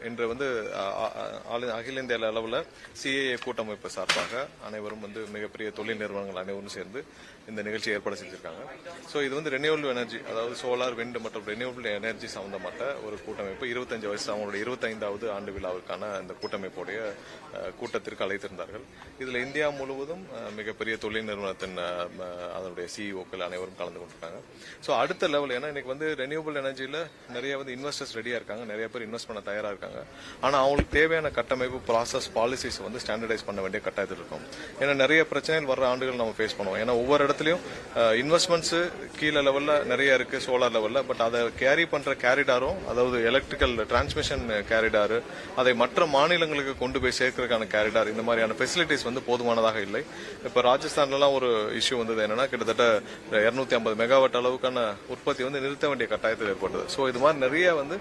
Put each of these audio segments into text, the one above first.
இன்று வந்து அகில இந்திய அளவில் சிஏஏ கூட்டமைப்பு சார்பாக அனைவரும் வந்து மிகப்பெரிய தொழில் நிறுவனங்கள் அனைவரும் சேர்ந்து இந்த நிகழ்ச்சி ஏற்பாடு செஞ்சிருக்காங்க. ஸோ இது வந்து ரெனியூவபிள் எனர்ஜி, அதாவது சோலார், விண்ட் மற்றும் ரெனியூவபிள் எனர்ஜி சம்பந்தப்பட்ட ஒரு கூட்டமைப்பு. 25 வயசு அவங்களுடைய 25வது ஆண்டு விழாவுக்கான இந்த கூட்டமைப்புடைய கூட்டத்திற்கு அழைத்திருந்தார்கள். இதில் இந்தியா முழுவதும் மிகப்பெரிய தொழில் நிறுவனத்தின் அதனுடைய சிஇஓக்கள் அனைவரும் கலந்து கொண்டிருக்காங்க. ஸோ அடுத்த லெவல், ஏன்னா இன்னைக்கு வந்து ரெனியூவபிள் எனர்ஜியில் நிறைய வந்து இன்வெஸ்டர்ஸ் ரெடியாக இருக்காங்க, நிறைய பேர் இன்வெஸ்ட் பண்ண தயாராக இருக்காங்க. ஆனால் அவங்களுக்கு தேவையான கட்டமைப்பு, ப்ராசஸ், பாலிசிஸ் வந்து ஸ்டாண்டர்டைஸ் பண்ண வேண்டிய கட்டாயத்தில் இருக்கும். ஏன்னா நிறைய பிரச்சனைகள் வர்ற ஆண்டுகள் நம்ம ஃபேஸ் பண்ணுவோம். ஏன்னா ஒவ்வொரு இடத்துலையும் இன்வெஸ்ட்மெண்ட்ஸ் கீழே லெவலில் நிறைய இருக்கு சோலார் லெவலில். பட் அதை கேரி பண்ற கேரிடாரும், அதாவது எலக்ட்ரிக்கல் டிரான்ஸ்மிஷன் கேரிடாரு, அதை மற்ற மாநிலங்களுக்கு கொண்டு போய் சேர்க்கறதுக்கான கேரிடார், இந்த மாதிரியான ஃபெசிலிட்டிஸ் வந்து போதுமானதாக இல்லை. இப்போ ராஜஸ்தான்லாம் ஒரு இஷ்யூ வந்தது என்னன்னா, கிட்டத்தட்ட 250 மெகாவாட் அளவுக்கான உற்பத்தி வந்து நிறுத்த வேண்டிய கட்டாயத்தில் ஏற்பட்டது. ஸோ இது மாதிரி நிறைய வந்து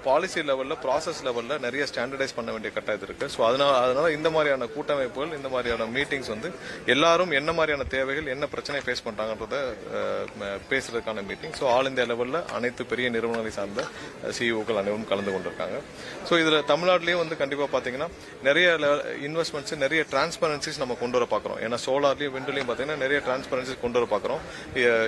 பாலிசி லெவலில், ப்ராசஸ் லெவலில் நிறைய ஸ்டாண்டர்டைஸ் பண்ண வேண்டிய கட்டாயத்தில் இருக்கு. ஸோ அதனால இந்த மாதிரியான கூட்டமைப்புகள், இந்த மாதிரியான மீட்டிங்ஸ் வந்து எல்லாரும் என்ன மாதிரியான தேவைகள், என்ன பிரச்சனை ஃபேஸ் பண்றாங்கன்றத பேசுறதுக்கான மீட்டிங். ஸோ ஆல் இந்தியா லெவலில் அனைத்து பெரிய நிறுவனங்களை சார்ந்த சிஇஓக்கள் அனைவரும் கலந்து கொண்டிருக்காங்க. ஸோ இதில் தமிழ்நாட்டிலேயும் வந்து கண்டிப்பாக பார்த்தீங்கன்னா நிறைய இன்வெஸ்ட்மெண்ட்ஸ், நிறைய டிரான்ஸ்பரன்சிஸ் நம்ம கொண்டு வர பார்க்குறோம். ஏன்னா சோலார்லையும் விண்ட்லையும் பார்த்தீங்கன்னா நிறைய டிரான்ஸ்பரன்சிஸ் கொண்டு வர பார்க்குறோம்.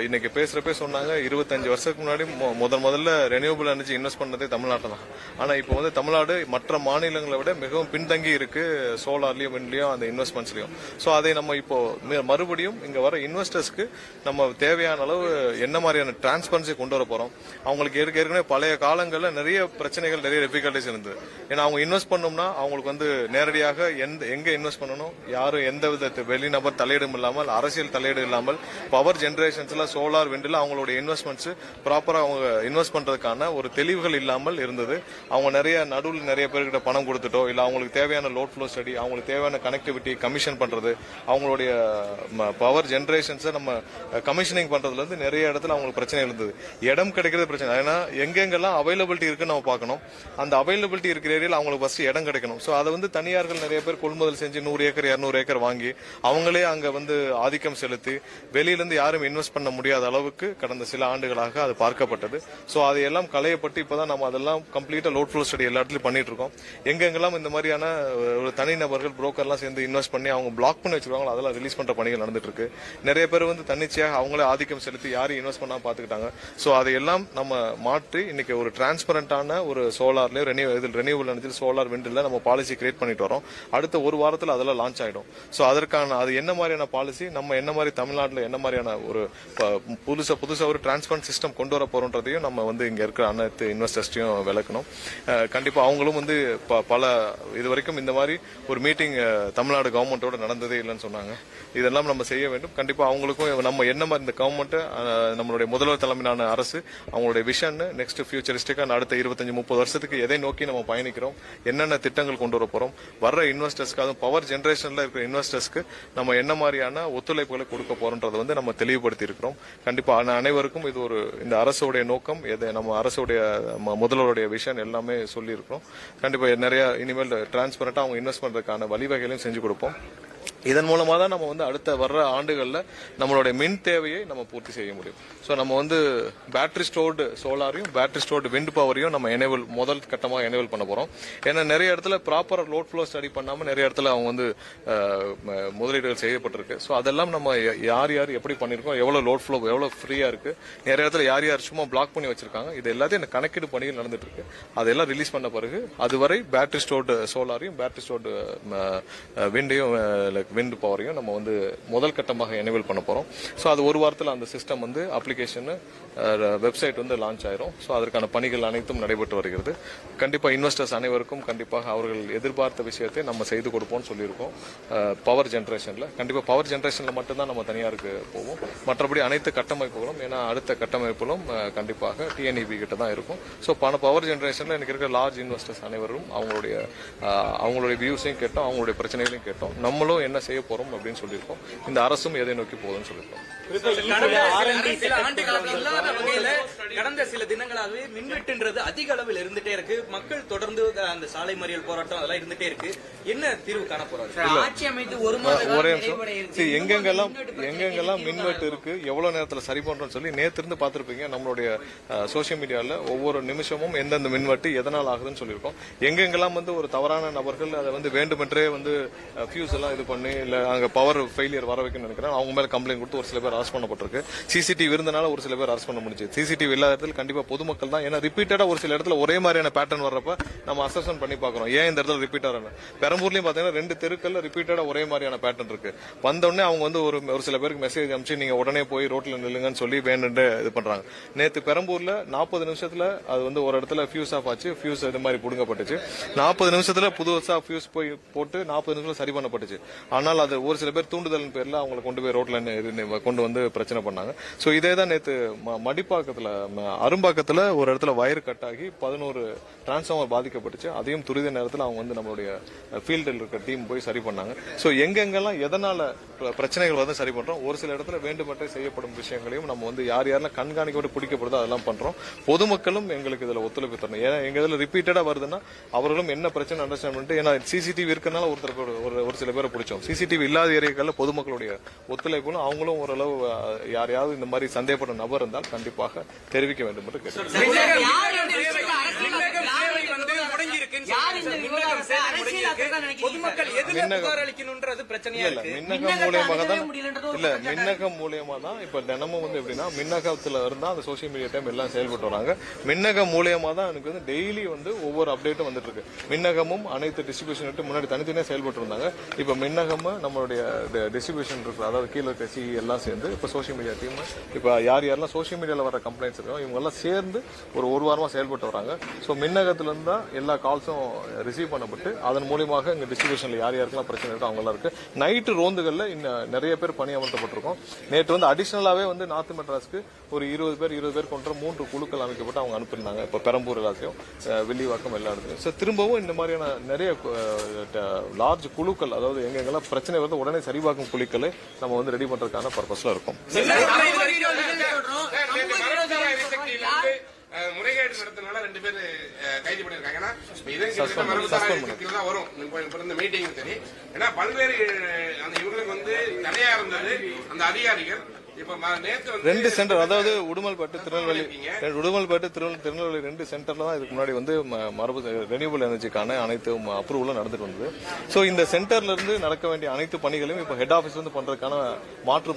இன்னைக்கு பேசுறப்பே சொன்னாங்க, 25 வருஷத்துக்கு முன்னாடி முதல்ல ரெனியூவபிள் எனர்ஜி இன்வெஸ்ட் பண்ணதே தமிழ்நாட்டில் தான். ஆனா இப்போ வந்து தமிழ்நாடு மற்ற மாநிலங்களை விட மிகவும் பின்தங்கி இருக்கு சோலார்லயும், விண்ட்லயும், அந்த இன்வெஸ்ட்மெண்ட்ஸ்லயும். ஸோ அதை நம்ம இப்போ மறுபடியும் இங்க வர இன்வெஸ்டர்ஸ்க்கு நம்ம தேவையான அளவு என்ன மாதிரியான டிரான்ஸ்பரன்சி கொண்டு வர போறோம். அவங்களுக்கு ஏற்கனவே பழைய காலங்களில் நிறைய பிரச்சனைகள், நிறைய டிஃபிகல்டிஸ் இருந்தது. ஏன்னா அவங்க இன்வெஸ்ட் பண்ணோம்னா அவங்களுக்கு வந்து நேரடியாக எங்க இன்வெஸ்ட் பண்ணணும், யாரும் எந்த வித வெளிநபர் தலையீடும் இல்லாமல், அரசியல் தலையீடு இல்லாமல், பவர் ஜெனரேஷன்ஸ்ல சோலார், விண்ட்ல அவங்களுடைய இன்வெஸ்ட்மெண்ட்ஸ் ப்ராப்பரா அவங்க இன்வெஸ்ட் பண்றதுக்கான ஒரு தெளிவுகள் இல்லாமல் இருந்தது. அவங்க நடுவில் நிறைய பேர்கிட்ட பணம் கொடுத்துட்டோ, இல்ல அவங்களுக்கு தேவையான லோட் ஃப்ளோ ஸ்டடி, அவங்களுக்கு தேவையான கனெக்டிவிட்டி கமிஷன் பண்றது, அவங்களுடைய பவர் ஜெனரேஷன்ஸை நம்ம கமிஷனிங் பண்றதுல இருந்து நிறைய இடத்துல அவங்களுக்கு பிரச்சனை இருந்தது. இடம் கிடைக்கிறது பிரச்சனை. ஏன்னா எங்கெங்கெல்லாம் அவைலபிலிட்டி இருக்குன்னு நம்ம பார்க்கணும். அந்த அவைலபிலிட்டி இருக்கிற ஏரியாவில் அவங்களுக்கு ஃபர்ஸ்ட் இடம் கிடைக்கணும். ஸோ அதை வந்து தனியார்கள் நிறைய பேர் கொள்முதல் செஞ்சு 100 ஏக்கர் 200 ஏக்கர் வாங்கி அவங்களே அங்க வந்து ஆதிக்கம் செலுத்தி வெளியிலிருந்து யாரும் இன்வெஸ்ட் பண்ண முடியாத அளவுக்கு கடந்த சில ஆண்டுகளாக அது பார்க்கப்பட்டது. ஸோ அதையெல்லாம் களையப்பட்டு இப்பதான் நம்ம அதெல்லாம் கம்ப்ளீட்டா லோட் ஃப்ளோ ஸ்டடி எல்லா இடத்துலயும் பண்ணிட்டு இருக்கோம். எங்கெங்கெல்லாம் இந்த மாதிரியான ஒரு தனிநபர்கள், புரோக்கர்லாம் சேர்ந்து இன்வெஸ்ட் பண்ணி அவங்க பிளாக் பண்ணி வச்சிருக்காங்களோ அதெல்லாம் ரிலீஸ் பண்ற பணிகள் நடந்துட்டு இருக்கு. நிறைய பேர் வந்து தன்னிச்சையாக அவங்களே ஆதிக்கம் செலுத்தி யாரும் இன்வெஸ்ட் பண்ணாம பாத்துக்கிட்டாங்க. ஸோ அதையெல்லாம் நம்ம மாற்றி இன்னைக்கு ஒரு டிரான்ஸ்பரண்டான ஒரு சோலார்லயும் ரெனியூவபிள் எனர்ஜி, சோலார், விண்ட்ல நம்ம பாலிசி கிரியேட் பண்ணிட்டு வரோம். அடுத்த ஒரு வாரத்தில் அதெல்லாம் லான்ச் ஆயிடும். ஸோ அதற்கான அது என்ன மாதிரியான பாலிசி, நம்ம என்ன மாதிரி தமிழ்நாட்டில் என்ன மாதிரியான ஒரு புதுசா ஒரு டிரான்ஸ்பரண்ட் சிஸ்டம் கொண்டு வர போறோன்றதையும் நம்ம வந்து இங்க இருக்கிற அனைத்து இன்வெஸ்டர்ஸையும் விளக்கணும். கண்டிப்பா அவங்களும் வந்து பல இதுவரைக்கும் இந்த மாதிரி ஒரு மீட்டிங் தமிழ்நாடு கவர்மெண்டோட நடந்ததே இல்லைன்னு சொன்னாங்க. இதெல்லாம் நம்ம செய்ய வேண்டும். கண்டிப்பா அவங்களுக்கும் நம்ம என்ன மாதிரி இந்த கவர்மெண்ட், நம்மளுடைய முதல்வர் தலைமையிலான அரசு, அவங்களுடைய விஷன் நெக்ஸ்ட் ஃபியூச்சரிஸ்டிக்கா அடுத்த 25-30 வருஷத்துக்கு எதை நோக்கி நம்ம பயணிக்கிறோம், என்னென்ன திட்டங்கள் கொண்டு வர போறோம், வர்ற இன்வெஸ்டர்ஸ்க்கு, அதுவும் பவர் ஜெனரேஷன்ல இருக்கிற இன்வெஸ்டர்ஸ்க்கு நம்ம என்ன மாதிரியான ஒத்துழைப்புகளை கொடுக்க போறோம்ன்றதை வந்து நம்ம தெளிவுபடுத்தி இருக்கிறோம். கண்டிப்பா அனைவருக்கும் இது ஒரு இந்த அரசுடைய நோக்கம், நம்ம அரசுடைய முதல்வருடைய விஷன் எல்லாமே சொல்லி இருக்கிறோம். கண்டிப்பா நிறைய இனிமேல் டிரான்ஸ்பரண்டா அவங்க இன்வெஸ்ட் பண்றதுக்கான வழிவகைகளையும் செஞ்சு கொடுப்போம். இதன் மூலமா தான் நம்ம வந்து அடுத்த வர்ற ஆண்டுகள்ல நம்மளுடைய மின் தேவையை நம்ம பூர்த்தி செய்ய முடியும். ஸோ நம்ம வந்து பேட்டரி ஸ்டோர்டு சோலாரையும் பேட்டரி ஸ்டோர்டு விண்ட் பவரையும் நம்ம முதல் கட்டமாக எனேபிள் பண்ண போறோம். ஏன்னா நிறைய இடத்துல ப்ராப்பரா லோட் ஃப்ளோ ஸ்டடி பண்ணாம நிறைய இடத்துல அவங்க வந்து முதலீடுகள் செய்யப்பட்டிருக்கு. ஸோ அதெல்லாம் நம்ம யார் எப்படி பண்ணிருக்கோம், எவ்வளவு லோட் ஃப்ளோ எவ்வளவு ஃப்ரீயா இருக்கு, நிறைய இடத்துல யார் சும்மா பிளாக் பண்ணி வச்சிருக்காங்க, இது எல்லாத்தையும் இந்த கணக்கீடு பணிகள் நடந்துட்டு இருக்கு. அதெல்லாம் ரிலீஸ் பண்ண பிறகு அதுவரை பேட்டரி ஸ்டோர்டு சோலாரையும் பேட்டரி ஸ்டோர்டு விண்டையும் விண்ட் பவரையும் நம்ம வந்து முதல் கட்டமாக எனேபிள் பண்ண போறோம். ஸோ அது ஒரு வாரத்தில் அந்த சிஸ்டம் வந்து அப்ளிகேஷன், வெப்சைட் வந்து லான்ச் ஆயிரும். ஸோ அதற்கான பணிகள் அனைத்தும் நடைபெற்று வருகிறது. கண்டிப்பா இன்வெஸ்டர்ஸ் அனைவருக்கும் கண்டிப்பாக அவர்கள் எதிர்பார்த்த விஷயத்தை நம்ம செய்து கொடுப்போம்னு சொல்லியிருக்கோம். பவர் ஜெனரேஷன்ல கண்டிப்பா பவர் ஜெனரேஷன்ல மட்டும்தான் நம்ம தனியாருக்கு போவோம். மற்றபடி அனைத்து கட்டமைப்புகளும், ஏன்னா அடுத்த கட்டமைப்புகளும் கண்டிப்பாக டிஎன்இபி கிட்ட தான் இருக்கும். ஸோ பவர் ஜெனரேஷன்ல எனக்கு இருக்கிற லார்ஜ் இன்வெஸ்டர்ஸ் அனைவரும் அவங்களுடைய வியூஸையும் கேட்டோம், அவங்களுடைய பிரச்சனைகளையும் கேட்டோம். நம்மளும் என்ன செய்ய போறோம் அப்படின்னு சொல்லியிருக்கோம். இந்த அரசும் எதை நோக்கி போகுதுன்னு சொல்லியிருக்கோம். கடந்த சில தினங்களாகவே மின்வெட்டுன்றது அதிக அளவில் இருந்துட்டே இருக்கு. மக்கள் தொடர்ந்து அந்த சாலை மறியல் போராட்டம் அதெல்லாம் இருந்துட்டே இருக்கு. என்ன தீர்வு காண போறாரு? ஆட்சி அமைத்து ஒரு மாதம் ஒரே நிமிஷம். எங்கெங்கெல்லாம் மின்வெட்டு இருக்கு, எவ்வளவு நேரத்துல சரி பண்றோம்னு சொல்லி நேத்து இருந்து பாத்திருப்பீங்க. நம்மளுடைய சோசியல் மீடியால ஒவ்வொரு நிமிஷமும் எந்தெந்த மின்வெட்டு எதனால் ஆகுதுன்னு சொல்லியிருக்கோம். எங்கெங்கெல்லாம் வந்து ஒரு தவறான நபர்கள் அதை வந்து வேண்டுமென்றே வந்து ஃபியூஸ் எல்லாம் இது பண்ணி இல்ல அங்க பவர் ஃபெயிலியர் வர வைக்கணும்னு நினைக்கிறேன், அவங்க மேல கம்ப்ளைண்ட் கொடுத்து ஒரு சில பேர் அரெஸ்ட் பண்ணப்பட்டிருக்கு. சிசிடிவி இருந்தனால ஒரு சில பேர் அரெஸ்ட் பண்ண முடிஞ்சு. சிசிடிவி இல்லாத இடத்துல கண்டிப்பா பொதுமக்கள் தான். ஏன்னா ரிப்பீட்டடா ஒரு சில இடத்துல ஒரே மாதிரியான பேட்டர்ன் வர்றப்ப நம்ம அசஸ்மெண்ட் பண்ணி பாக்குறோம் ஏன் இந்த இடத்துல ரிப்பீட் ஆகணும். பெரம்பூர்லயும் பாத்தீங்கன்னா 2 தெருக்கள்ல ரிப்பீட்டடா ஒரே மாதிரியான பேட்டர்ன் இருக்கு. வந்த உடனே அவங்க வந்து ஒரு சில பேருக்கு மெசேஜ் அனுப்பிச்சு நீங்க உடனே போய் ரோட்ல நில்லுங்கன்னு சொல்லி வேணுண்டு இது பண்றாங்க. நேத்து பெரம்பூர்ல 40 நிமிஷத்துல அது வந்து ஒரு இடத்துல ஃபியூஸ் ஆஃப் ஆச்சு. ஃபியூஸ் இது மாதிரி புடுங்கப்பட்டுச்சு. 40 நிமிஷத்துல புதுசா ஃபியூஸ் போய் போட்டு 40 நிமிஷத்துல சரி பண்ணப்பட்டுச்சு. ஆனால் அது ஒரு சில பேர் தூண்டுதல் பேர்ல அவங்களை கொண்டு போய் ரோட்ல கொண்டு வந்து பிரச்சனை பண்ணாங்க. சோ இதே தான் நேத்து மடிப்பாக்கத்துல அரும்பாக்கத்துல ஒரு இடத்துல வயர் கட் ஆகி 11 டிரான்ஸ்ஃபார்மர் பாதிக்கப்பட்டுச்சு. அதையும் துரித நேரத்தில் அவங்க வந்து நம்மளுடைய ஃபீல்டில் இருக்க டீம் போய் சரி பண்ணாங்க. சோ எங்கெங்கெல்லாம் எதனால பிரச்சனைகள் வந்து சரி பண்றோம், ஒரு சில இடத்துல வேண்டுமென்றே செய்யப்படும் விஷயங்களையும் நம்ம வந்து யாரெல்லாம் கண்காணிக்கப்பட்டு பிடிக்கப்படுதோ அதெல்லாம் பண்றோம். பொதுமக்களும் எங்களுக்கு இதுல ஒத்துழைப்பு தரணும். ஏன்னா எங்க இதுல ரிப்பீட்டடா வருதுன்னா அவர்களும் என்ன பிரச்சனை அண்டர்ஸ்டாண்ட் பண்ணிட்டு, ஏன்னா சிசிடிவி இருக்கனால ஒரு சில பேரை பிடிச்சோம். சிசிடிவி இல்லாத ஏரியாக்கள்ல பொதுமக்களுடைய ஒத்துழைப்பும் அவங்களும் ஓரளவு யாரையாவது இந்த மாதிரி சந்தேகப்படும் நபர் இருந்தால் கண்டிப்பாக தெரிவிக்க வேண்டும் என்று கேட்டுக்கிறேன். மின்னகம் மூலியமா தான் இப்ப தினமும் வந்து எப்படின்னா மின்னகத்துல இருந்தா அந்த சோசியல் மீடியா டைம் எல்லாம் செயல்பட்டு வராங்க. மின்னகம் மூலியமா தான் எனக்கு வந்து டெய்லி வந்து ஒவ்வொரு அப்டேட்டும் வந்துட்டு இருக்கு. மின்னகமும் அனைத்து டிஸ்ட்ரிபியூஷன் முன்னாடி தனித்தனியா செயல்பட்டு இருந்தாங்க. இப்ப மின்னகம் நம்மளுடைய டிஸ்ட்ரிபியூஷன் இருக்கு, அதாவது கீழே இருக்க சி எல்லாம் சேர்ந்து இப்ப சோசியல் மீடியா டீம் இப்ப யாரெல்லாம் சோசியல் மீடியால வர கம்ப்ளைண்ட்ஸ் இருக்கோ இவங்க எல்லாம் சேர்ந்து ஒரு வாரமா செயல்பட்டு வராங்க. சோ மின்னகத்துல இருந்து தான் எல்லா கால்ஸும் ரிசீவ் பண்ணப்பட்டு அதன் மூலியமாக இங்க டிஸ்ட்ரிபியூஷன்ல யாருக்கெல்லாம் பிரச்சனை இருக்கோ அவங்க எல்லாம் இருக்கு. நைட்டு ரோந்துகள்ல நிறைய பேர் பணியமர்த்தப்பட்டிருக்கோம். நேற்று வந்து அடிஷனலாவே வந்து நார்த் மெட்ராஸ்க்கு ஒரு 20 பேர் கொண்ட 3 குழுக்கள் அமைக்கப்பட்டு அவங்க அனுப்பியிருந்தாங்க. இப்ப பெரம்பூர் எல்லாத்தையும் வில்லிவாக்கம் எல்லா இடத்துலையும். சோ திரும்பவும் இந்த மாதிரியான நிறைய லார்ஜ் குழுக்கள், அதாவது எங்கெங்கெல்லாம் பிரச்சனை வந்து உடனே சரிபார்க்கும் குழுக்களை நம்ம வந்து ரெடி பண்றதுக்கான பர்பஸ்ல இருக்கும். முறைகேடு நடத்தினால 2 பேர் கைது பண்ணிருக்காங்க. வரும் மீட்டிங் சரி. ஏன்னா பல்வேறு அந்த இவங்களுக்கு வந்து தடையா இருந்தது அந்த அதிகாரிகள். 2 சென்டர், அதாவது உடுமல்பேட்டு திருநெல்வேலி 2 சென்டர்ல தான் இதுக்கு முன்னாடி வந்து மரபு ரெனியூவல் எனர்ஜிக்கான அனைத்து அப்ரூவலும் நடந்துட்டு வந்தது. சோ இந்த சென்டர்ல இருந்து நடக்க வேண்டிய அனைத்து பணிகளையும் இப்ப ஹெட் ஆபீஸ்ல இருந்து பண்றதுக்கான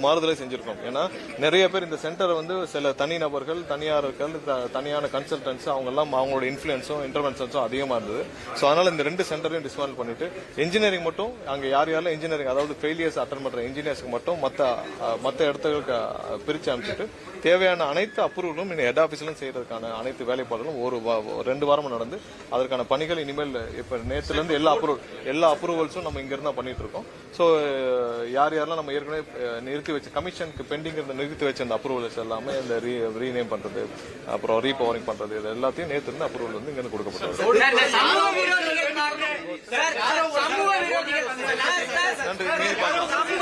மாறுதலை செஞ்சிருக்கோம். ஏன்னா நிறைய பேர் இந்த சென்டரை வந்து சில தனிநபர்கள், தனியார்கள், தனியான கன்சல்டன்ஸ் அவங்க எல்லாம் அவங்களோட இன்ஃபுளுன்ஸும் இன்டர்வென்ஷன்ஸும் அதிகமா இருந்தது. சோ அதனால இந்த 2 சென்டரையும் டிஸ்மாண்டில் பண்ணிட்டு இன்ஜினியரிங் மட்டும் அங்க யாரெல்லாம் இன்ஜினியரிங், அதாவது ஃபெயிலியர்ஸ் அட்டன் பண்ற இன்ஜினியர்ஸ்க்கு மட்டும் மத்த இடத்துக்கு பிரிச்சு அனுப்பிச்சிட்டு தேவையான அனைத்து அப்ரூவலும் ஹெட் ஆபீஸ்ல செய்யறதுக்கான அனைத்து வேலைப்பாடுகளும் 2 வாரமும் நடந்து அதற்கான பணிகள் இனிமேல் இப்ப நேற்றுல இருந்து எல்லா அப்ரூவல்ஸும் நம்ம இங்க இருந்தா பண்ணிட்டு இருக்கோம். சோ யாரெல்லாம் நம்ம ஏற்கனவே நிறுத்தி வச்ச கமிஷனுக்கு பெண்டிங் இருந்த நிறுத்தி வச்ச அந்த அப்ரூவல்ஸ் எல்லாமே இந்த ரீநேம் பண்றது, அப்புறம் ரீபவரிங் பண்றது, இது எல்லாத்தையும் நேற்று இருந்து அப்ரூவல் வந்து இங்க கொடுக்கப்பட்டது. நன்றி.